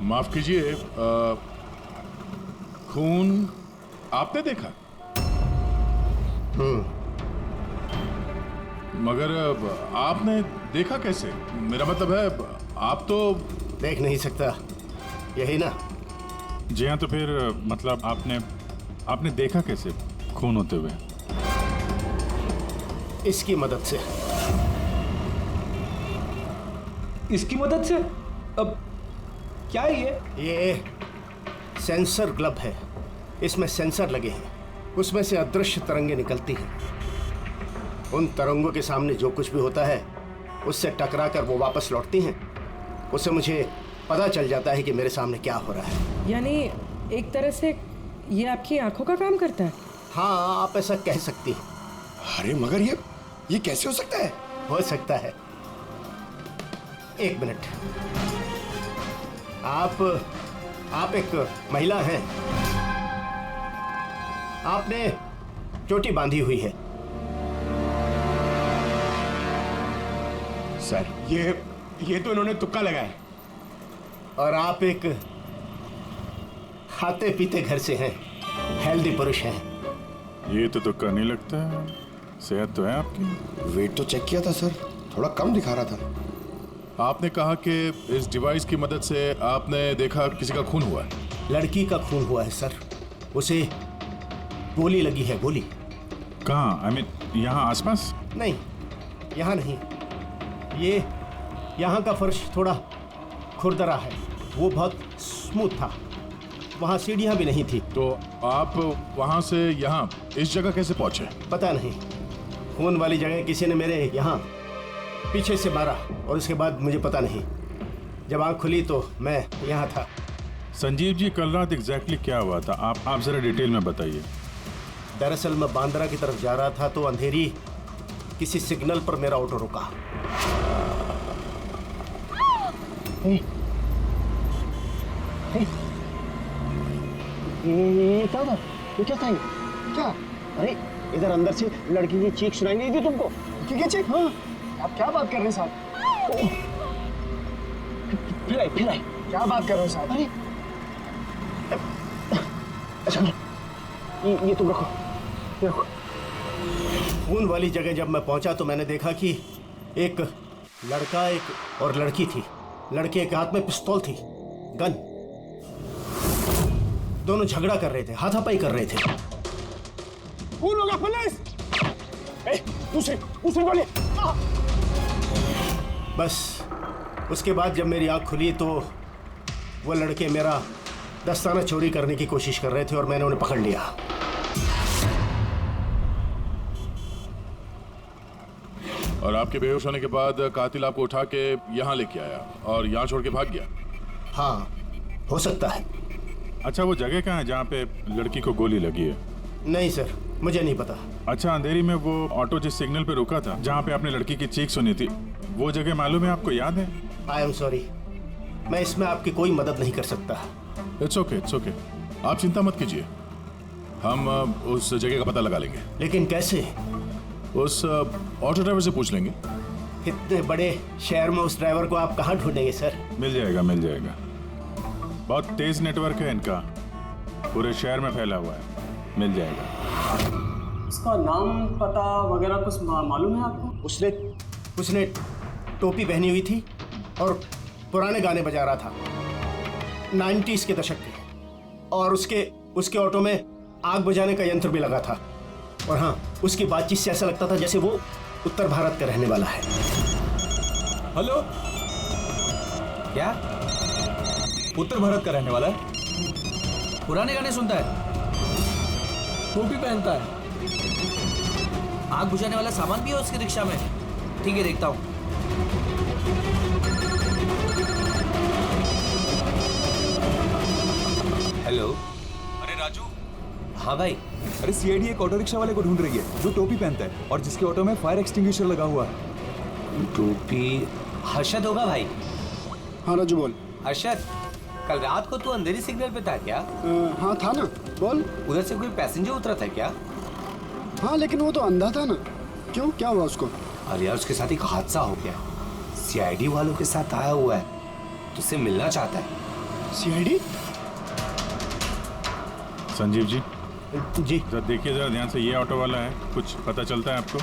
माफ कीजिए, खून आपने देखा? मगर आपने देखा कैसे? मेरा मतलब है, आप तो देख नहीं सकता, यही ना? जी हाँ, तो फिर मतलब आपने देखा कैसे खून होते हुए? इसकी मदद से। इसकी मदद से? अब क्या है ये सेंसर ग्लब है, इसमें सेंसर लगे हैं, उसमें से अदृश्य तरंगें निकलती हैं। उन तरंगों के सामने जो कुछ भी होता है उससे टकरा कर वो वापस लौटती हैं। उससे मुझे पता चल जाता है कि मेरे सामने क्या हो रहा है। यानी एक तरह से ये आपकी आंखों का काम करता है? हाँ, आप ऐसा कह सकती हैं। अरे मगर ये कैसे हो सकता है? हो सकता है। एक मिनट, आप एक महिला हैं, आपने चोटी बांधी हुई है। सर ये तो इन्होंने तुक्का लगाया। और आप एक खाते पीते घर से हैं, हेल्दी पुरुष हैं। ये तो तुक्का नहीं लगता है, सेहत तो है आपकी। वेट तो चेक किया था सर, थोड़ा कम दिखा रहा था। आपने कहा कि इस डिवाइस की मदद से आपने देखा किसी का खून हुआ है। लड़की का खून हुआ है सर, उसे गोली लगी है, गोली। कहाँ? आई मीन यहाँ आसपास? नहीं, यहाँ नहीं, ये यहाँ का फर्श थोड़ा खुरदरा है, वो बहुत स्मूथ था, वहाँ सीढ़ियाँ भी नहीं थी। तो आप वहां से यहाँ इस जगह कैसे पहुंचे? पता नहीं, खून वाली जगह किसी ने मेरे यहाँ पीछे से मारा और उसके बाद मुझे पता नहीं। जब आँख खुली तो मैं यहाँ था। संजीव जी, कल रात एग्जैक्टली क्या हुआ था? आप जरा डिटेल में बताइए। दरअसल मैं बांद्रा की तरफ जा रहा था तो अंधेरी किसी सिग्नल पर मेरा ऑटो रुका। ये क्या था? ये क्या था? क्या? अरे इधर अंदर से लड़की की चीख सुनाई नहीं दी तुमको? की चीख? हाँ। आप क्या बात कर रहे हैं साहब? फिर आई। क्या बात कर रहे हो साहब? अरे अच्छा, ये तुम रखो, ये रखो। खून वाली जगह जब मैं पहुंचा तो मैंने देखा कि एक लड़का और लड़की थी। लड़के के हाथ में पिस्तौल थी, गन। दोनों झगड़ा कर रहे थे, हाथापाई कर रहे थे। खून होगा पुलिस! दूसरी गोली! बस उसके बाद जब मेरी आंख खुली तो वो लड़के मेरा दस्ताना चोरी करने की कोशिश कर रहे थे और मैंने उन्हें पकड़ लिया। और आपके बेहोश होने के बाद कातिल आपको उठा के यहाँ लेके आया और यहाँ छोड़ के भाग गया? हाँ, हो सकता है। अच्छा, वो जगह कहाँ है जहाँ पे लड़की को गोली लगी है? नहीं सर, मुझे नहीं पता। अच्छा, अंधेरी में वो ऑटो जिस सिग्नल पे रुका था, जहाँ पे आपने लड़की की चीख सुनी थी, वो जगह मालूम है आपको? याद है? आई एम सॉरी, मैं इसमें आपकी कोई मदद नहीं कर सकता। इट्स ओके, आप चिंता मत कीजिए, हम उस जगह का पता लगा लेंगे। लेकिन कैसे? उस ऑटो ड्राइवर से पूछ लेंगे। इतने बड़े शहर में उस ड्राइवर को आप कहाँ ढूंढेंगे सर? मिल जाएगा। बहुत तेज नेटवर्क है इनका, पूरे शहर में फैला हुआ है, मिल जाएगा। इसका नाम पता वगैरह कुछ मालूम है आपको? उसने टोपी पहनी हुई थी और पुराने गाने बजा रहा था, 90s के दशक के। और उसके ऑटो में आग बुझाने का यंत्र भी लगा था। और हाँ, उसकी बातचीत से ऐसा लगता था जैसे वो उत्तर भारत का रहने वाला है। हेलो, क्या उत्तर भारत का रहने वाला है? पुराने गाने सुनता है, टोपी पहनता है, आग बुझाने वाला सामान भी है उसकी रिक्शा में। ठीक है, देखता हूँ। हेलो। अरे राजू। हाँ भाई। अरे सीआईडी एक ऑटो रिक्शा वाले को ढूंढ रही है जो टोपी पहनता है और जिसके ऑटो में फायर एक्सटिंग्विशर लगा हुआ है। टोपी हर्षद होगा भाई। हाँ राजू बोल। हर्षद, कल रात को तू अंधेरी सिग्नल पे था क्या? हाँ था ना, बोल। उधर से कोई पैसेंजर उतरा था क्या? हाँ, लेकिन वो तो अंधा था ना। क्यों, क्या हुआ उसको? अरे यार, उसके साथ एक हादसा हो गया। सीआईडी वालों के साथ आया हुआ है, तुझसे मिलना चाहता है। सीआईडी? संजीव जी जी जरा देखिए, जरा ध्यान से, ये ऑटो वाला है, कुछ पता चलता है आपको?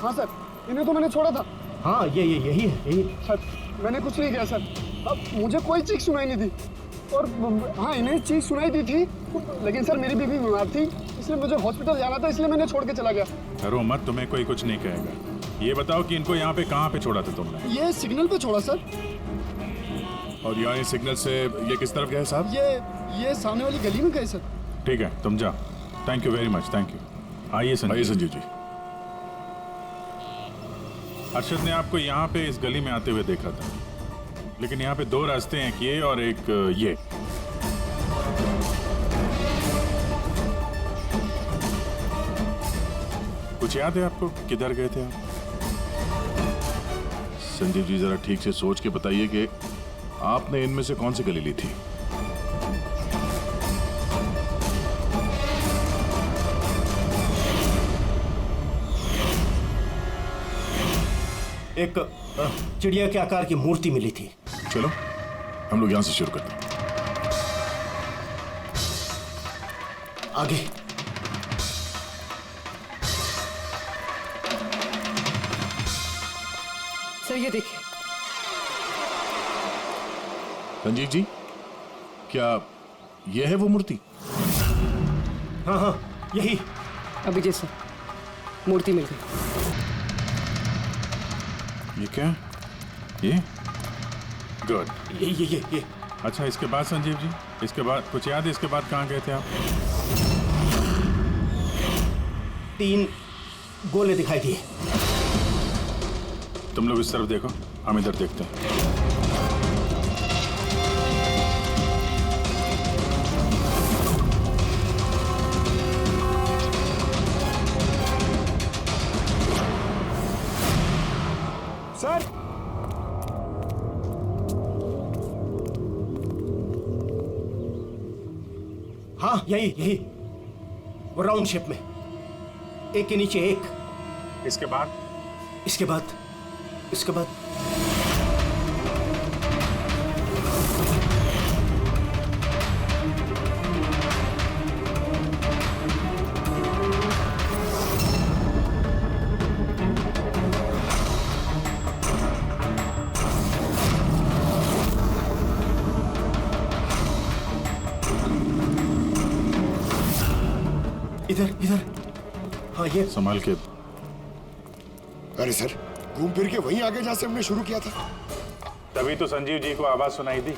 हाँ सर, इन्हें तो मैंने छोड़ा था। हाँ ये यही है यही। सर मैंने कुछ नहीं किया सर। अब मुझे कोई चीख सुनाई नहीं दी। और हाँ, इन्हें चीख सुनाई दी थी, लेकिन सर मेरी बीवी बीमार थी, इसलिए मुझे हॉस्पिटल जाना था, इसलिए मैंने छोड़ के चला गया। डरो मत, तुम्हें कोई कुछ नहीं कहेगा। ये बताओ कि इनको यहाँ पे कहाँ पे छोड़ा था तुमने? ये सिग्नल पे छोड़ा सर। और यहाँ सिग्नल से ये किस तरफ गए साहब? ये सामने वाली गली में गए सर। ठीक है, तुम जाओ। Thank you very much, thank you. आइए आइए संजीव। संजीव जी। अरशद ने आपको यहाँ पे इस गली में आते हुए देखा था, लेकिन यहाँ पे दो रास्ते हैं, एक ये और एक ये। कुछ याद है आपको, किधर गए थे आप? संजीव जी जरा ठीक से सोच के बताइए कि आपने इनमें से कौन सी गली ली थी? एक चिड़िया के आकार की मूर्ति मिली थी। चलो हम लोग यहां से शुरू करते हैं। आगे सर ये देखिए। संजीव जी, क्या यह है वो मूर्ति? हाँ हाँ यही। अभिजय सर, मूर्ति मिल गई। ये क्या? ये गुड। ये अच्छा, इसके बाद संजीव जी, इसके बाद कुछ याद है? इसके बाद कहाँ गए थे आप? 3 गोले दिखाई दिए। तुम लोग इस तरफ देखो, हम इधर देखते हैं। सर हाँ यही वो राउंड शेप में, एक के नीचे एक। इसके बाद इसके बाद इधर। हाँ ये संभाल के। अरे सर, घूम फिर के वहीं आगे जहाँ से हमने शुरू किया था। तभी तो संजीव जी को आवाज सुनाई दी।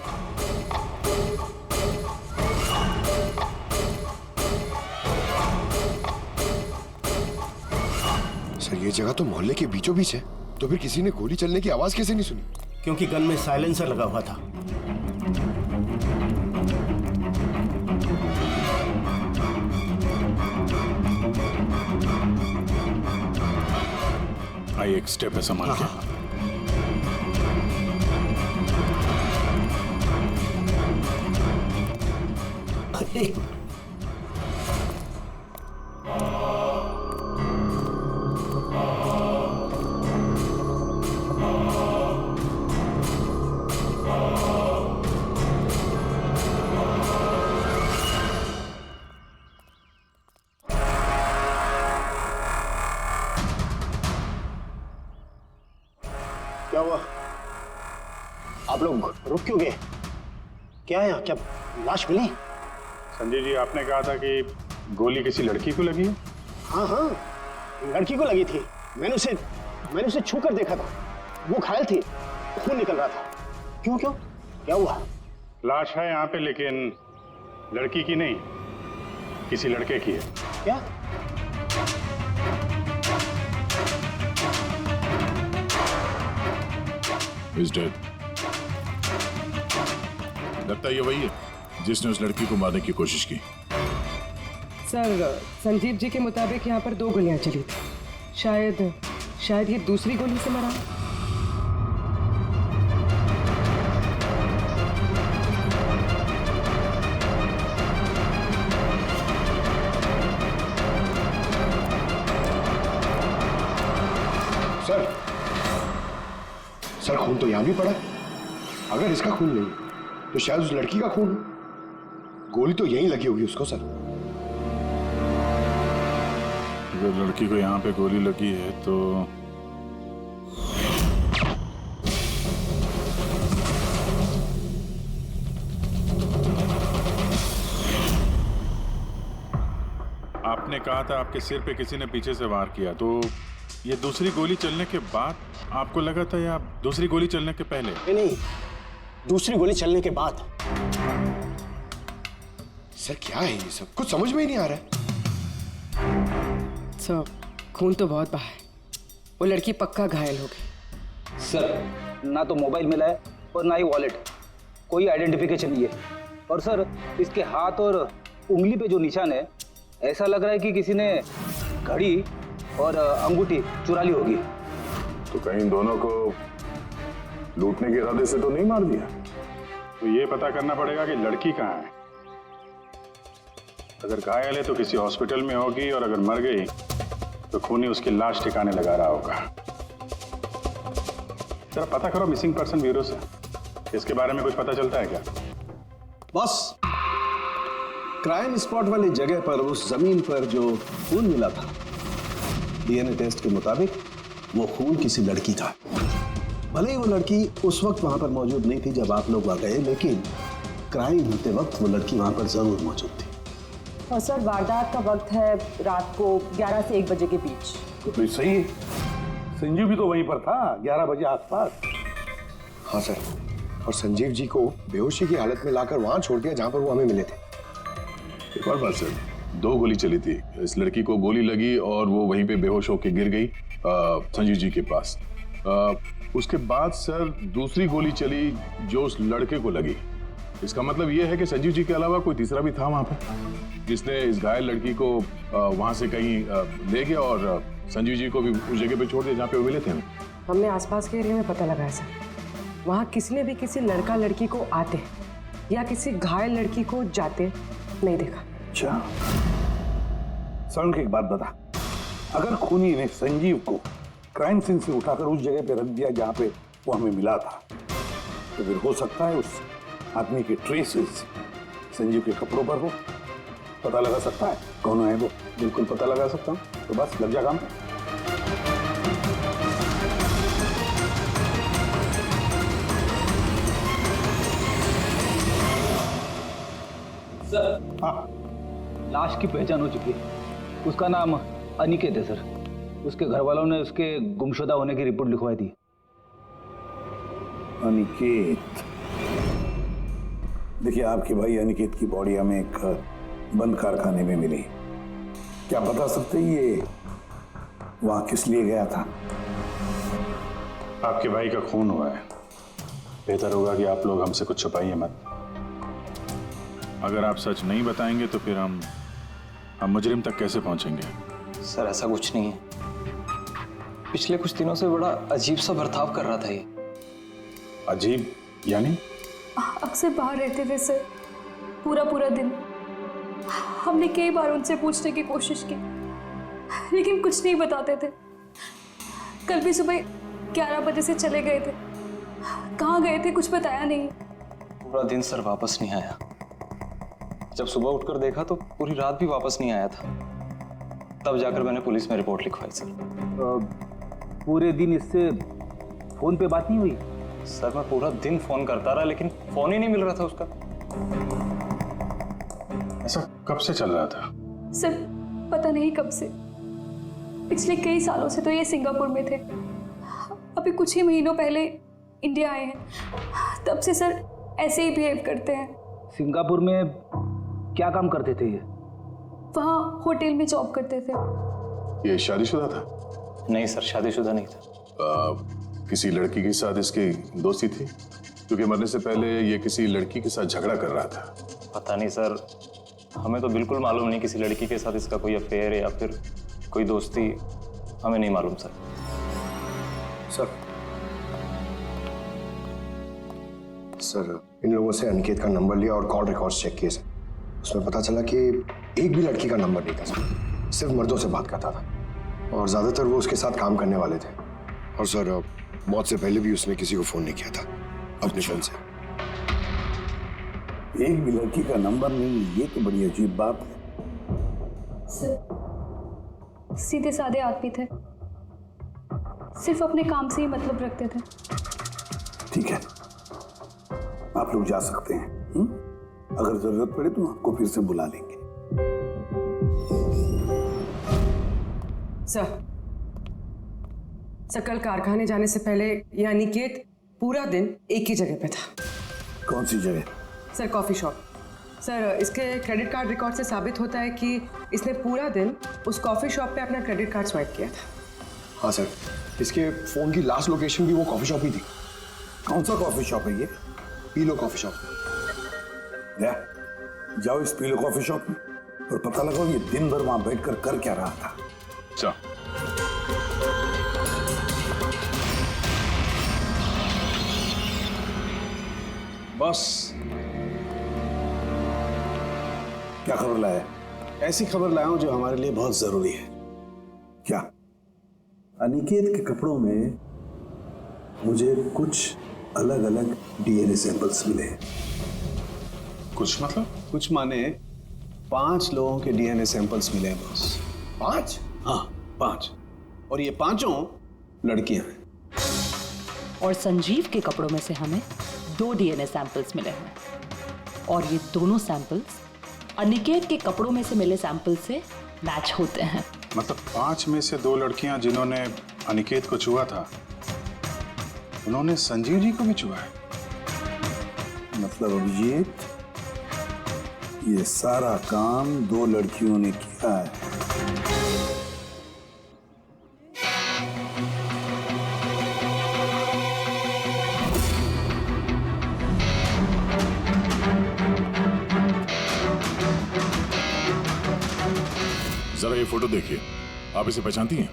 सर ये जगह तो मोहल्ले के बीचों बीच है, तो फिर किसी ने गोली चलने की आवाज कैसे नहीं सुनी? क्योंकि गन में साइलेंसर लगा हुआ था। आई एक स्टेप है, संभाल के। एक क्या हुआ? आप लोग रुक क्यों गए? क्या है यहाँ? क्या लाश मिली? संजीव जी, आपने कहा था कि गोली किसी लड़की को लगी है। हाँ लड़की को लगी थी। मैंने उसे छू कर देखा था, वो घायल थी, खून निकल रहा था। क्यों क्या हुआ? लाश है यहाँ पे, लेकिन लड़की की नहीं, किसी लड़के की है। क्या? He's dead. लगता है ये वही है जिसने उस लड़की को मारने की कोशिश की। सर संजीव जी के मुताबिक यहाँ पर 2 गोलियां चली थी। शायद ये दूसरी गोली से मरा। सर खून तो यहां भी पड़ा। अगर इसका खून नहीं तो शायद उस लड़की का खून हो। गोली तो यहीं लगी होगी उसको सर। अगर लड़की को यहाँ पे गोली लगी है तो आपने कहा था आपके सिर पे किसी ने पीछे से वार किया, तो ये दूसरी गोली चलने के बाद आपको लगा था या दूसरी गोली चलने के पहले? नहीं, दूसरी गोली चलने के बाद। सर क्या है ये सब, कुछ समझ में ही नहीं आ रहा है। सर खून तो बहुत बहा है, वो लड़की पक्का घायल हो गई। सर ना तो मोबाइल मिला है और ना ही वॉलेट, कोई आइडेंटिफिकेशन नहीं है। और सर इसके हाथ और उंगली पे जो निशान है, ऐसा लग रहा है कि किसी ने घड़ी और अंगूठी चुरा ली होगी। तो कहीं दोनों को लूटने के इरादे से तो नहीं मार दिया? तो ये पता करना पड़ेगा कि लड़की कहाँ है। अगर घायल है तो किसी हॉस्पिटल में होगी, और अगर मर गई तो खूनी उसकी लाश ठिकाने लगा रहा होगा। जरा पता करो मिसिंग पर्सन ब्यूरो से, इसके बारे में कुछ पता चलता है क्या? बस क्राइम स्पॉट वाली जगह पर उस जमीन पर जो खून मिला था, डीएनए टेस्ट के मुताबिक वो खून किसी लड़की का। भले ही वो लड़की उस वक्त वहां पर मौजूद नहीं थी जब आप लोग वहां गए, लेकिन क्राइम होते वक्त वो लड़की वहां पर जरूर मौजूद थी। और सर वारदात का वक्त है रात को 11 से 1 बजे के बीच। तो सही है, संजीव भी तो वहीं पर था 11 बजे आसपास। हाँ सर, और संजीव जी को बेहोशी की हालत में लाकर वहां छोड़ दिया जहां पर वो हमें मिले थे। एक और बात सर, 2 गोली चली थी। इस लड़की को गोली लगी और वो वहीं पे बेहोश होकर गिर गई संजीव जी के पास। उसके बाद सर दूसरी गोली चली जो उस लड़के को लगी। इसका मतलब ये है कि संजीव जी के अलावा कोई तीसरा भी था वहां पे, जिसने इस घायल लड़की को वहां से कहीं ले गया और संजीव जी को भी उस जगह पे छोड़ दिया जहाँ पे वो मिले थे। हमने आसपास के एरिया में पता लगाया सर, वहाँ किसी ने भी किसी लड़का लड़की को आते या किसी घायल लड़की को जाते नहीं देखा। अच्छा सर, एक बात बता, अगर खूनी ने संजीव को क्राइम सीन से उठाकर उस जगह पे रख दिया जहाँ पे वो हमें मिला था, तो फिर हो सकता है उस आदमी के ट्रेसेस संजीव के कपड़ों पर हो। पता लगा सकता है कौन है वो? बिल्कुल पता लगा सकता हूँ। तो बस लग जा काम। सर हाँ, लाश की पहचान हो चुकी है। उसका नाम अनिकेत है सर। उसके घर वालों ने उसके गुमशुदा होने की रिपोर्ट लिखवाई थी। अनिकेत, देखिए आपके भाई अनिकेत की बॉडी हमें एक बंद कारखाने में मिली। क्या बता सकते ये वहां किस लिए गया था? आपके भाई का खून हुआ है, बेहतर होगा कि आप लोग हमसे कुछ छुपाइए मत। अगर आप सच नहीं बताएंगे तो फिर हम मुजरिम तक कैसे पहुंचेंगे? सर ऐसा कुछ नहीं है, पिछले कुछ दिनों से बड़ा अजीब सा बर्ताव कर रहा था ये। अजीब यानी? अक्सर बाहर रहते थे सर, पूरा दिन। हमने कई बार उनसे पूछने की कोशिश की, लेकिन कुछ नहीं बताते थे। कल भी सुबह 11 बजे से चले गए थे। कहाँ गए थे कुछ बताया नहीं। पूरा दिन सर वापस नहीं आया। जब सुबह उठकर देखा तो पूरी रात भी वापस नहीं आया था। तब जाकर मैंने पुलिस में रिपोर्ट लिखवाई सर। पूरे दिन इससे फोन पे बात नहीं हुई? सर मैं पूरा दिन फोन करता रहा, लेकिन फोन ही नहीं मिल रहा था उसका। ऐसा कब से चल रहा था? सर पता नहीं कब से, पिछले कई सालों से तो ये सिंगापुर में थे। अभी कुछ ही महीनों पहले इंडिया आए हैं, तब से सर ऐसे ही बिहेव करते हैं। सिंगापुर में क्या काम करते थे ये? वहाँ होटल में जॉब करते थे। ये शादीशुदा था? नहीं सर, शादीशुदा नहीं था। किसी लड़की के साथ इसकी दोस्ती थी? क्योंकि मरने से पहले ये किसी लड़की के साथ झगड़ा कर रहा था। पता नहीं सर, हमें तो बिल्कुल मालूम नहीं किसी लड़की के साथ इसका कोई अफेयर है या फिर कोई दोस्ती, हमें नहीं मालूम सर। सर इन लोगों से अनिकेत का नंबर लिया और कॉल रिकॉर्ड्स चेक किए सर। उसमें पता चला कि एक भी लड़की का नंबर नहीं था सर, सिर्फ मर्दों से बात करता था और ज्यादातर वो उसके साथ काम करने वाले थे। और सर मौत से पहले भी उसने किसी को फोन नहीं किया था अपने फोन से। एक भी लड़की का नंबर नहीं, ये तो बड़ी अजीब बात है। सर सीधे साधे आदमी थे, सिर्फ अपने काम से ही मतलब रखते थे। ठीक है, आप लोग जा सकते हैं। अगर जरूरत पड़े तो आपको फिर से बुला लेंगे। सर कल कारखाने जाने से पहले ये अनिकेत पूरा दिन एक ही जगह पे था। कौन सी जगह? Sir coffee shop. सर इसके क्रेडिट कार्ड रिकॉर्ड से साबित होता है कि इसने पूरा दिन उस कॉफी शॉप पे अपना क्रेडिट कार्ड स्वाइप किया था। हाँ सर, इसके फोन की लास्ट लोकेशन भी वो कॉफी शॉप ही थी। कौन सा कॉफी शॉप है ये? पीलो कॉफी शॉप। जाओ इस पीलो कॉफी शॉप में और पता लगाओ ये दिन भर वहां बैठकर कर क्या रहा था। अच्छा, बस क्या खबर लाया? ऐसी खबर लाया हूं जो हमारे लिए बहुत जरूरी है। क्या? अनिकेत के कपड़ों में मुझे कुछ अलग अलग डीएनए सैंपल्स मिले हैं। कुछ मतलब? कुछ माने 5 लोगों के डीएनए सैंपल्स मिले हैं बॉस। 5? हाँ 5, और ये 5 लड़कियां हैं। और संजीव के कपड़ों में से हमें 2 डीएनए सैंपल्स मिले हैं, और ये दोनों सैंपल्स अनिकेत के कपड़ों में से मिले सैंपल से मैच होते हैं। मतलब 5 में से 2 लड़कियां जिन्होंने अनिकेत को छुआ था, उन्होंने संजीव जी को भी छुआ है। मतलब अभिजीत, ये सारा काम 2 लड़कियों ने किया है। जरा ये फोटो देखिए, आप इसे पहचानती हैं?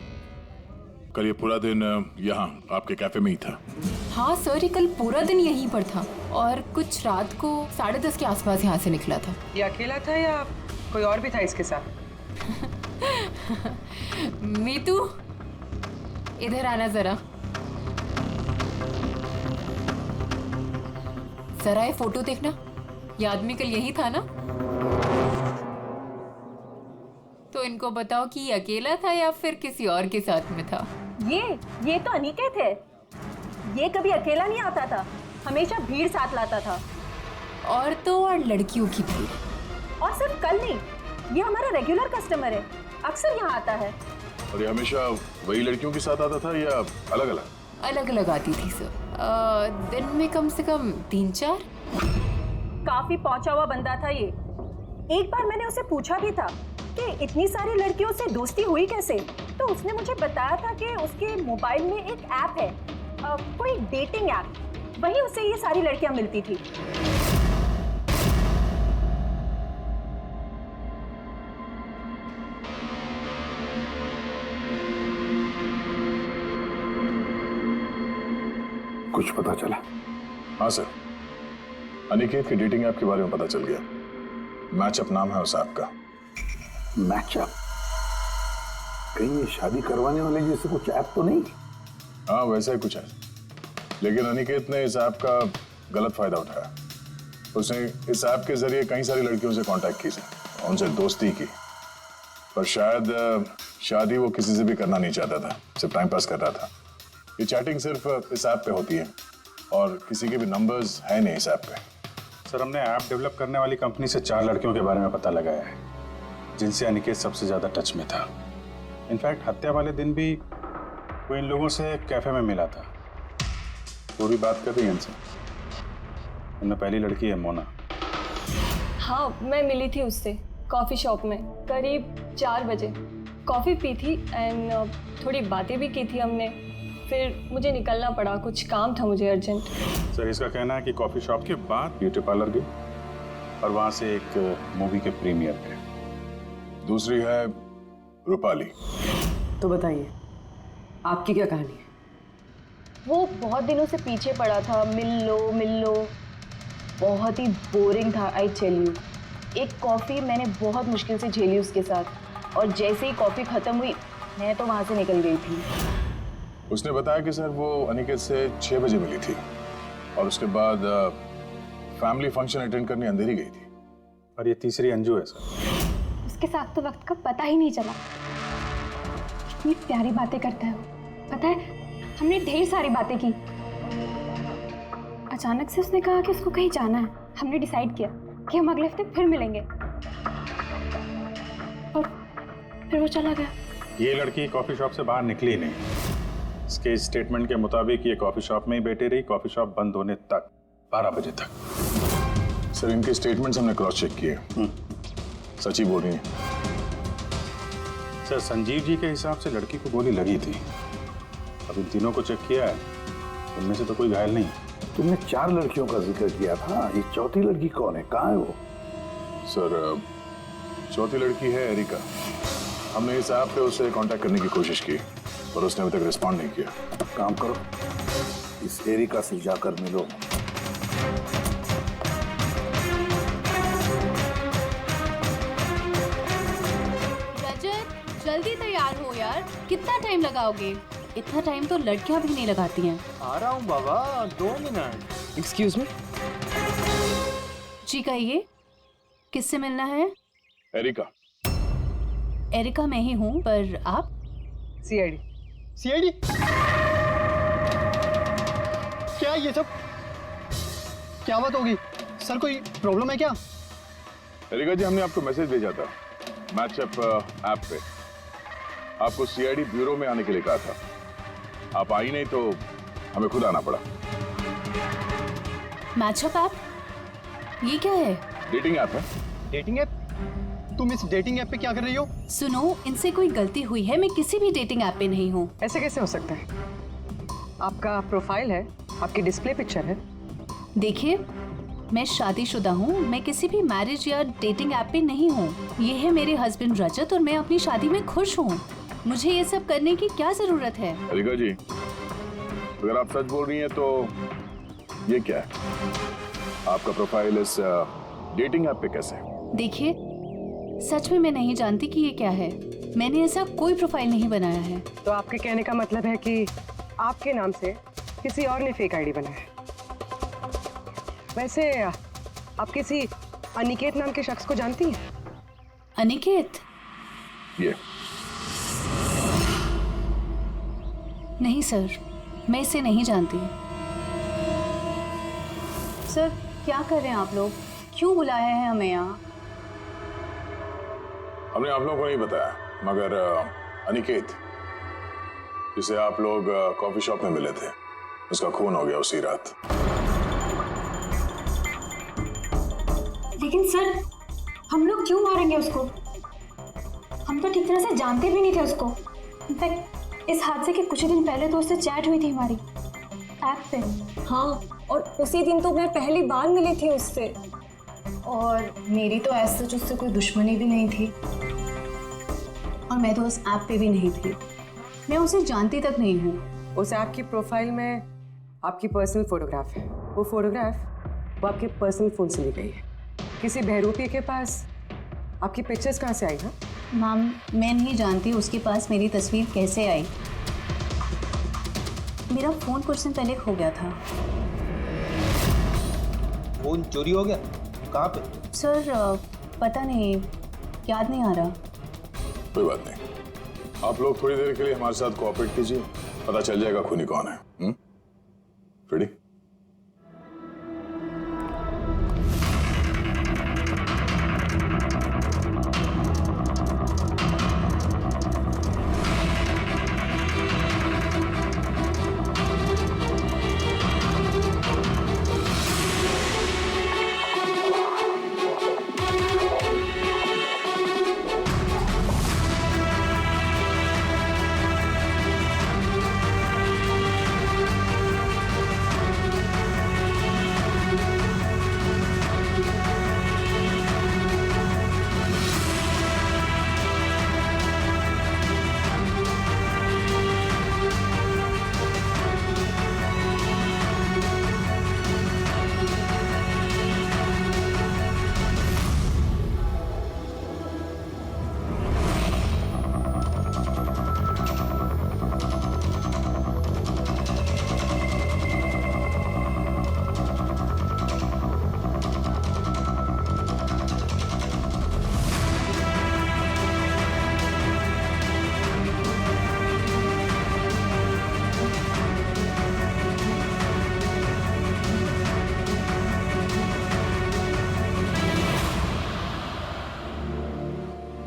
कल ये पूरा दिन यहाँ आपके कैफे में ही था। हाँ सर, ये कल पूरा दिन यहीं पर था और कुछ रात को 10:30 के आसपास यहाँ से निकला था। ये अकेला था या कोई और भी था इसके साथ? मीतू, इधर आना जरा। जरा ये फोटो देखना, ये आदमी कल यही था ना? तो इनको बताओ कि ये अकेला था या फिर किसी और के साथ में था। ये तो अनिकेत है। ये कभी अकेला नहीं आता था, हमेशा भीड़ साथ लाता था। औरतों और लड़कियों की भीड़। और सिर्फ कल नहीं, ये हमारा रेगुलर कस्टमर है, अक्सर यहाँ आता है। और ये हमेशा वही लड़कियों के साथ आता था या अलग अलग? अलग अलग आती थी सर, दिन में कम से कम 3-4। काफी पहुंचा हुआ बंदा था ये। एक बार मैंने उसे पूछा भी था कि इतनी सारी लड़कियों से दोस्ती हुई कैसे, तो उसने मुझे बताया था कि उसके मोबाइल में एक ऐप है, कोई डेटिंग ऐप, वहीं उसे ये सारी लड़कियां मिलती थी। कुछ पता चला? हाँ सर, अनिकेत की डेटिंग ऐप के बारे में पता चल गया। मैचअप नाम है उस ऐप का। मैचअप? कहीं ये शादी करवाने वाले जैसे कुछ ऐप तो नहीं? हाँ वैसा ही कुछ है, लेकिन अनिकेत ने इस ऐप का गलत फायदा उठाया। उसने इस ऐप के जरिए कई सारी लड़कियों से कांटेक्ट की, उनसे दोस्ती की, पर शायद शादी वो किसी से भी करना नहीं चाहता था, सिर्फ टाइम पास कर रहा था। ये चैटिंग सिर्फ इस ऐप पे होती है और किसी के भी नंबर्स है नहीं इस ऐप पे। सर, हमने ऐप डेवलप करने वाली कंपनी से 4 लड़कियों के बारे में पता लगाया है जिनसे अनिकेत सबसे ज्यादा टच में था। इनफैक्ट हत्या वाले दिन भी वो इन लोगों से कैफे में मिला था। पूरी बात कर रही है इनसे। उनमें पहली लड़की है मोना। हाँ, मैं मिली थी उससे कॉफ़ी शॉप में करीब 4 बजे। कॉफ़ी पी थी एंड थोड़ी बातें भी की थी हमने। फिर मुझे निकलना पड़ा, कुछ काम था मुझे अर्जेंट। सर, इसका कहना है कि कॉफ़ी शॉप के बाद ब्यूटी पार्लर गई और वहाँ से एक मूवी के प्रीमियर पे। दूसरी है रूपाली। तो बताइए, आपकी क्या कहानी है? वो बहुत दिनों से पीछे पड़ा था, मिल लो। बहुत ही बोरिंग था, आई टेल यू। एक कॉफ़ी मैंने बहुत मुश्किल से झेली उसके साथ, और जैसे ही कॉफ़ी ख़त्म हुई मैं तो वहाँ से निकल गई थी। उसने बताया कि सर वो अनिकेत से 6 बजे मिली थी और उसके बाद फैमिली फंक्शन अटेंड करने अंधेरी गई थी। और ये तीसरी अंजू है सर। उसके साथ तो वक्त का पता ही नहीं चला। कितनी प्यारी बातें करता है वो। पता है, हमने ढेर सारी बातें की। अचानक से उसने कहा कि उसको कहीं जाना है। हमने डिसाइड किया कि हम अगले हफ्ते फिर मिलेंगे, और फिर वो चला गया। ये लड़की कॉफी शॉप से बाहर निकली ही नहीं। इसके स्टेटमेंट के मुताबिक ये कॉफी शॉप में ही बैठी रही, कॉफी शॉप बंद होने तक, 12 बजे तक। सर इनके स्टेटमेंट्स हमने क्रॉस चेक किए, सच ही बोल रही हैं। सर संजीव जी के हिसाब से लड़की को गोली लगी थी। अब इन तीनों को चेक किया है, उनमें से तो कोई घायल नहीं। तुमने 4 लड़कियों का जिक्र किया था, ये चौथी लड़की कौन है, कहाँ है वो? सर चौथी लड़की है एरिका। हमने इस ऐप पे उससे कांटेक्ट करने की कोशिश की पर उसने अभी तक रिस्पॉन्ड नहीं किया। काम करो, इस एरिका से जाकर मिलो। रजत जल्दी तैयार हो यार, कितना टाइम लगाओगे? इतना टाइम तो लड़कियां भी नहीं लगाती हैं। आ रहा हूँ बाबा, 2 मिनट। Excuse me. जी कहिए, किससे मिलना है? एरिका। एरिका मैं ही हूँ, पर आप? सीआईडी। सीआईडी? क्या ये सब? क्या बात होगी सर, कोई प्रॉब्लम है क्या? एरिका जी, हमने आपको मैसेज भेजा था मैचअप ऐप पे। आपको सीआईडी ब्यूरो में आने के लिए कहा था। आप आई नहीं तो हमें खुद आना पड़ा। Matchup app? ये क्या है? डेटिंग ऐप है। Dating app? तुम इस डेटिंग ऐप पे क्या कर रही हो? सुनो, इनसे कोई गलती हुई है, मैं किसी भी डेटिंग ऐप पे नहीं हूँ। ऐसे कैसे हो सकता है? आपका प्रोफाइल है, आपकी डिस्प्ले पिक्चर है। देखिए, मैं शादीशुदा हूँ, मैं किसी भी मैरिज या डेटिंग ऐप पे नहीं हूँ। ये है मेरे हस्बैंड रजत और मैं अपनी शादी में खुश हूँ। मुझे ये सब करने की क्या जरूरत है? एरिका जी, अगर आप सच बोल रही हैं तो ये क्या है? आपका प्रोफाइल इस डेटिंग ऐप पे कैसे? देखिए, सच में मैं नहीं जानती कि ये क्या है। मैंने ऐसा कोई प्रोफाइल नहीं बनाया है। तो आपके कहने का मतलब है कि आपके नाम से किसी और ने फेक आईडी बनाया है। वैसे आप किसी अनिकेत नाम के शख्स को जानती हैं? अनिकेत? ये नहीं सर, मैं इसे नहीं जानती। सर क्या कर रहे हैं आप लोग? क्यों बुलाया है हमें यहाँ? हमने आप लोगों को नहीं बताया, मगर अनिकेत जिसे आप लोग कॉफी शॉप में मिले थे, उसका खून हो गया उसी रात। लेकिन सर, हम लोग क्यों मारेंगे उसको? हम तो ठीक तरह से जानते भी नहीं थे उसको। इनफैक्ट इस हादसे के कुछ दिन पहले तो उससे चैट हुई थी हमारी ऐप पे। हाँ, और उसी दिन तो मैं पहली बार मिली थी उससे। और मेरी तो ऐसे सच उससे कोई दुश्मनी भी नहीं थी, और मैं तो उस ऐप पे भी नहीं थी। मैं उसे जानती तक नहीं हूँ। उस ऐप की प्रोफाइल में आपकी पर्सनल फोटोग्राफ है। वो फोटोग्राफ वो आपके पर्सनल फोन से ली गई है। किसी बहरूपी के पास आपकी पिक्चर्स कहाँ से आई? हाँ मैम, मैं नहीं जानती उसके पास मेरी तस्वीर कैसे आई। मेरा फ़ोन कुछ दिन पहले खो गया था। फोन चोरी हो गया? कहाँ पे? सर पता नहीं, याद नहीं आ रहा। कोई बात नहीं, आप लोग थोड़ी देर के लिए हमारे साथ कोऑपरेट कीजिए, पता चल जाएगा खूनी कौन है। रेडी?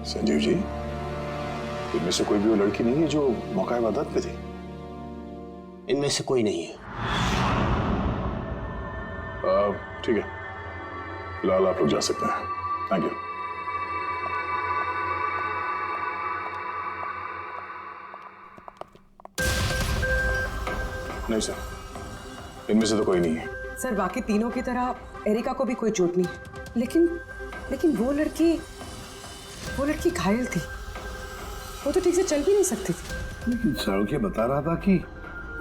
संजीव जी, इनमें से कोई भी वो लड़की नहीं है जो मौका वारदात पे थी? इनमें से कोई नहीं है। ठीक है, फिलहाल आप लोग जा सकते हैं। Thank you. नहीं सर, इनमें से तो कोई नहीं है। सर बाकी तीनों की तरह एरिका को भी कोई चोट नहीं है, लेकिन वो लड़की घायल थी। वो तो ठीक से चल भी नहीं सकती थी। लेकिन साळुंखे बता रहा था कि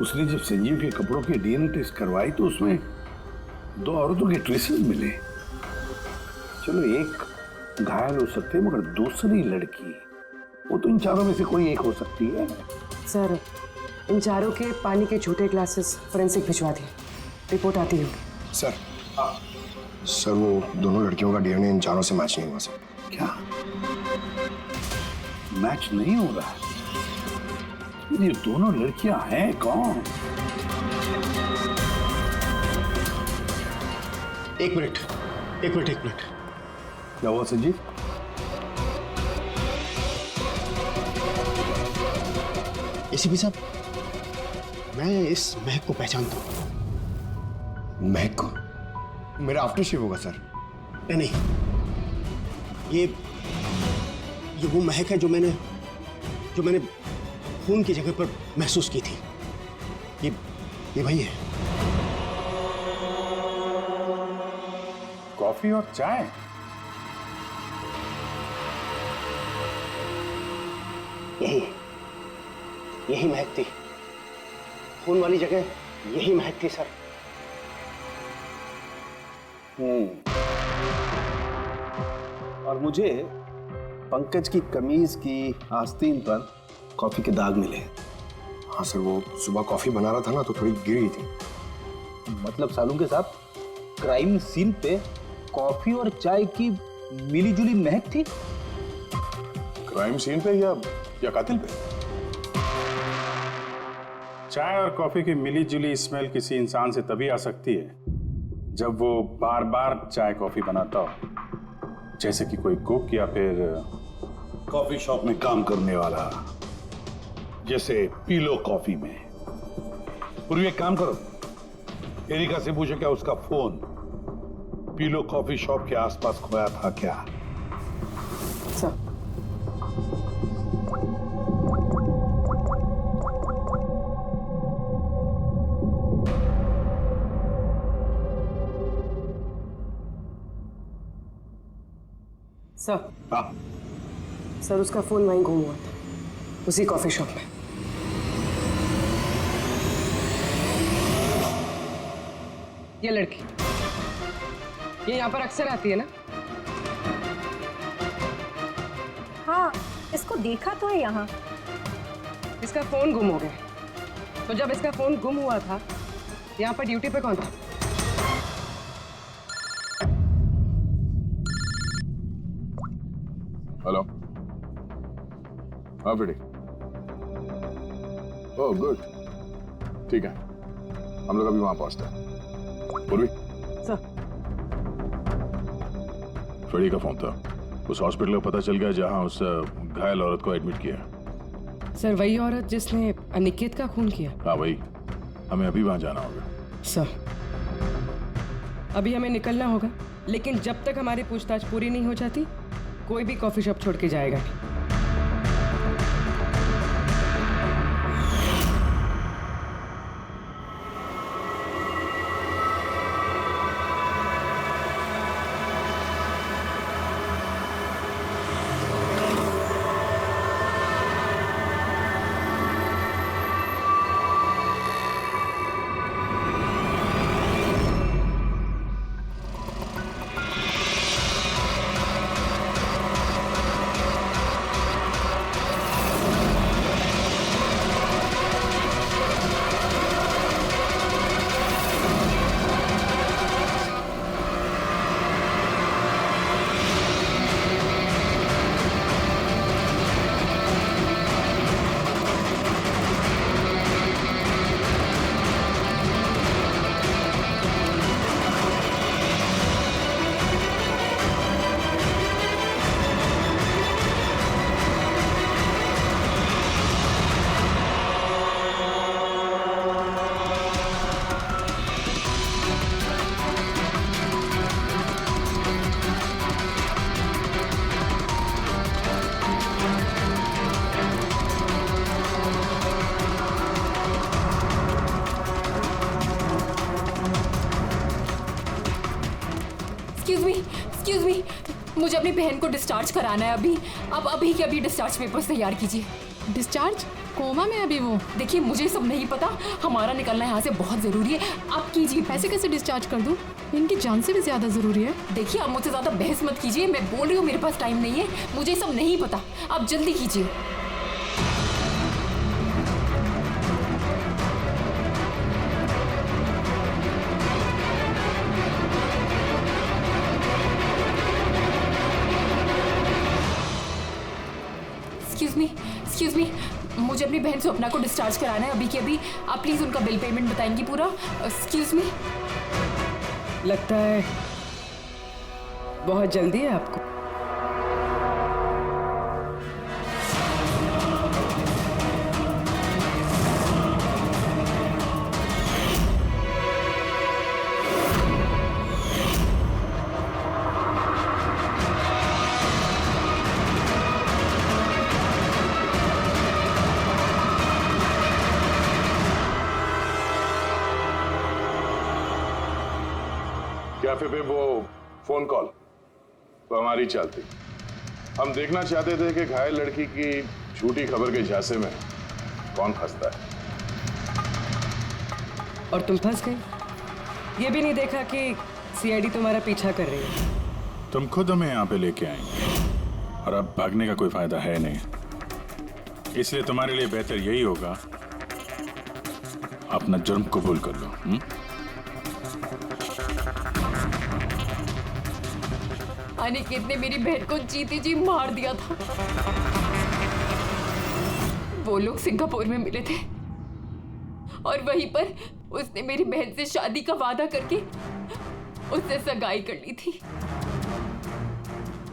उसने जब संजीव के कपड़ों के डीएनए टेस्ट करवाई तो उसमें 2 औरतों के ट्रेसेस मिले। चलो एक घायल हो सकते, मगर दूसरी लड़की, वो तो इन चारों में से कोई एक हो सकती है। सर इन चारों के पानी के झूठे ग्लासेस फोरेंसिक भिजवा दिए, रिपोर्ट आती होगी। सर वो दोनों लड़कियों का डीएनए इन चारों से मैच नहीं हुआ सर। क्या मैच नहीं हो रहा? ये दोनों लड़कियां हैं कौन? एक मिनट। क्या हुआ संजीव? एसीपी साहब, मैं इस महक को पहचानता हूँ। महक को? मेरा आफ्टर शेव होगा सर। नहीं, ये वो महक है जो मैंने खून की जगह पर महसूस की थी। ये वही है। कॉफी और चाय? यही महक थी। खून वाली जगह यही महक थी सर। और मुझे पंकज की कमीज की आस्तीन पर कॉफी के दाग मिले। हाँ सर, वो सुबह कॉफी बना रहा था ना, तो थोड़ी गिर गई थी। मतलब सालूंखे साहब, क्राइम सीन पे कॉफी और चाय की मिली-जुली महक थी? क्राइम सीन पे या कातिल पे? चाय और कॉफी की मिली-जुली स्मेल किसी इंसान से तभी आ सकती है जब वो बार-बार चाय कॉफी बनाता हो, जैसे कि कोई कुक या फिर कॉफी शॉप में काम करने वाला, जैसे पीलो कॉफी में। पूर्वी एक काम करो, एरिका से पूछो क्या उसका फोन पीलो कॉफी शॉप के आसपास खोया था क्या? सर सर उसका फोन वहीं गुम हुआ था, उसी कॉफी शॉप में। ये लड़की ये यहाँ पर अक्सर आती है ना? हाँ, इसको देखा तो है यहाँ। इसका फोन गुम हो गया, तो जब इसका फोन गुम हुआ था यहाँ पर ड्यूटी पे कौन था? हेलो। हाँ बेटी। ओह गुड, ठीक है, हम लोग अभी वहां पहुंचते हैं। पूर्वी सर, फ्रेडी का फोन था। उस हॉस्पिटल का पता चल गया जहां उस घायल औरत को एडमिट किया। सर वही औरत जिसने अनिकेत का खून किया? हाँ वही, हमें अभी वहां जाना होगा। सर अभी हमें निकलना होगा, लेकिन जब तक हमारी पूछताछ पूरी नहीं हो जाती कोई भी कॉफी शॉप छोड़ के जाएगा नहीं। एक्सक्यूज मी, मुझे अपनी बहन को डिस्चार्ज कराना है अभी। अब अभी के अभी डिस्चार्ज पेपर्स तैयार कीजिए। डिस्चार्ज? कोमा में अभी वो? देखिए मुझे सब नहीं पता, हमारा निकलना यहाँ से बहुत जरूरी है। आप कीजिए। पैसे कैसे डिस्चार्ज कर दूं? इनकी जान से भी ज्यादा जरूरी है। देखिए आप मुझसे ज्यादा बहस मत कीजिए, मैं बोल रही हूँ मेरे पास टाइम नहीं है, मुझे सब नहीं पता, आप जल्दी कीजिए। एक्सक्यूज मी, मुझे अपनी बहन स्वप्ना को डिस्चार्ज कराना है अभी के अभी। आप प्लीज उनका बिल पेमेंट बताएंगी पूरा। Excuse me. लगता है बहुत जल्दी है आपको। कैफे पे वो फोन कॉल तो हमारी चलती। हम देखना चाहते थे कि घायल लड़की की झूठी खबर के झांसे में कौन फंसता है। और तुम फंस गई। ये भी नहीं देखा कि सीआईडी तुम्हारा पीछा कर रही है। तुम खुद हमें यहाँ पे लेके आएंगे और अब भागने का कोई फायदा है नहीं, इसलिए तुम्हारे लिए बेहतर यही होगा अपना जुर्म कबूल कर लो। अनिकेत ने मेरी बहन को जीते जी मार दिया था। वो लोग सिंगापुर में मिले थे और वहीं पर उसने मेरी बहन से शादी का वादा करके उससे सगाई कर ली थी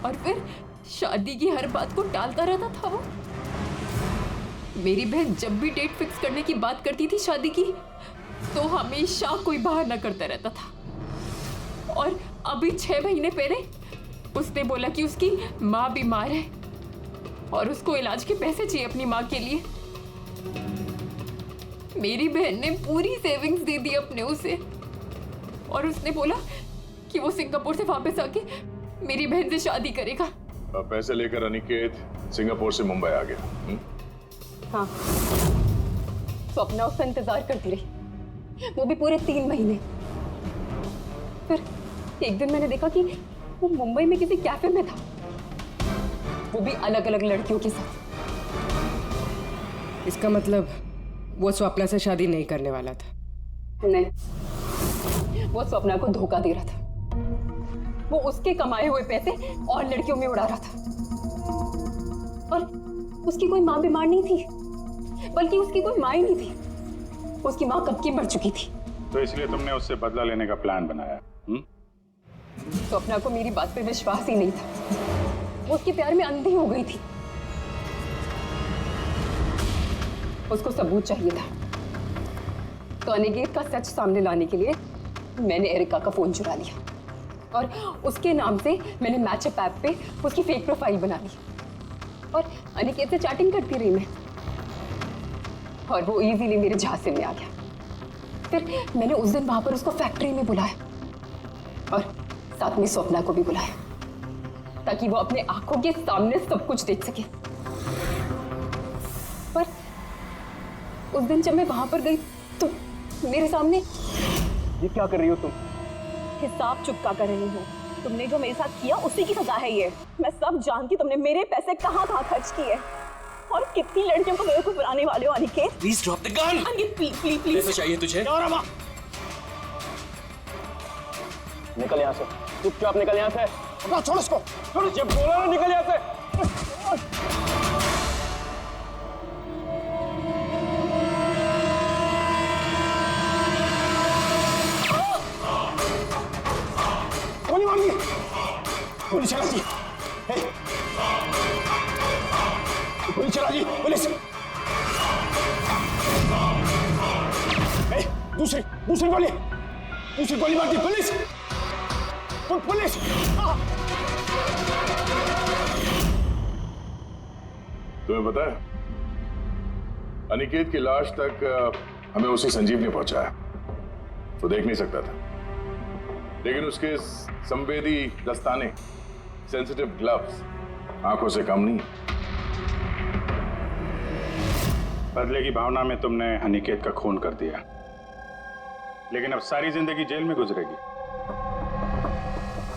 और फिर शादी की हर बात को टालता रहता था वो। मेरी बहन जब भी डेट फिक्स करने की बात करती थी शादी की तो हमेशा कोई बहाना करता रहता था। और अभी 6 महीने पहले उसने बोला कि उसकी माँ बीमार है और उसको इलाज के पैसे चाहिए अपनी माँ के लिए। मेरी बहन ने पूरी सेविंग्स दे दी अपने उसे और उसने बोला कि वो सिंगापुर से वापस आके मेरी बहन से शादी करेगा। पैसे लेकर अनिकेत सिंगापुर से मुंबई आ गया। हाँ, स्वप्ना उसका इंतजार करती रही, वो भी पूरे 3 महीने। फिर एक दिन मैंने देखा कि वो मुंबई में किसी कैफे में था, वो भी अलग अलग लड़कियों के साथ। इसका मतलब वो स्वप्ना से शादी नहीं करने वाला था। नहीं, वो स्वप्ना को धोखा दे रहा था। वो उसके कमाए हुए पैसे और लड़कियों में उड़ा रहा था। और उसकी कोई माँ बीमार नहीं थी, बल्कि उसकी कोई माँ ही नहीं थी। उसकी माँ कब की मर चुकी थी। तो इसलिए तुमने उससे बदला लेने का प्लान बनाया। स्वप्ना को मेरी बात पे विश्वास ही नहीं था, वो उसके प्यार में अंधी हो गई थी। उसको सबूत चाहिए था, तो अनिकेत का सच सामने लाने के लिए मैंने एरिका का फोन चुरा लिया और उसके नाम से मैंने मैचअप ऐप पे उसकी फेक प्रोफाइल बना ली और अनिकेत से चैटिंग करती रही मैं, और वो इजीली मेरे झांसे में आ गया। फिर मैंने उस दिन वहां पर उसको फैक्ट्री में बुलाया और साथ में स्वप्ना को भी बुलाया ताकि वो अपने आंखों के सामने सब कुछ देख सके। पर उस दिन जब मैं वहां पर गई तो मेरे सामने। ये क्या कर रही हो तुम? हिसाब चुकता कर रही हूँ। तुमने जो मेरे साथ किया उसी की सजा है ये। मैं सब जानती, तुमने मेरे पैसे कहाँ कहाँ खर्च किए और कितनी लड़कियों को बेवकूफ बनाने वाले हो Aniket. Please drop the gun. Aniket please please please. पैसे चाहिए तुझे? निकल यहाँ से, चुपचाप निकल यहाँ से। छोड़ उसको, छोड़। जब बोला ना निकल यहाँ से। गोली मार दी, गोली चला दी, गोली चला दी, पुलिस। दूसरी गोली मार दी, पुलिस, पुलिस। तुम्हें पता है अनिकेत की लाश तक हमें उसी संजीव ने पहुंचाया, तो देख नहीं सकता था। लेकिन उसके संवेदी दस्ताने, सेंसिटिव ग्लव्स, आंखों से कम नहीं। बदले की भावना में तुमने अनिकेत का खून कर दिया, लेकिन अब सारी जिंदगी जेल में गुजरेगी।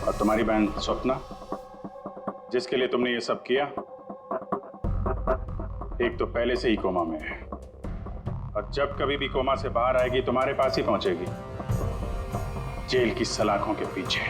और तुम्हारी बहन स्वप्ना, जिसके लिए तुमने ये सब किया, एक तो पहले से ही कोमा में है, और जब कभी भी कोमा से बाहर आएगी तुम्हारे पास ही पहुंचेगी, जेल की सलाखों के पीछे।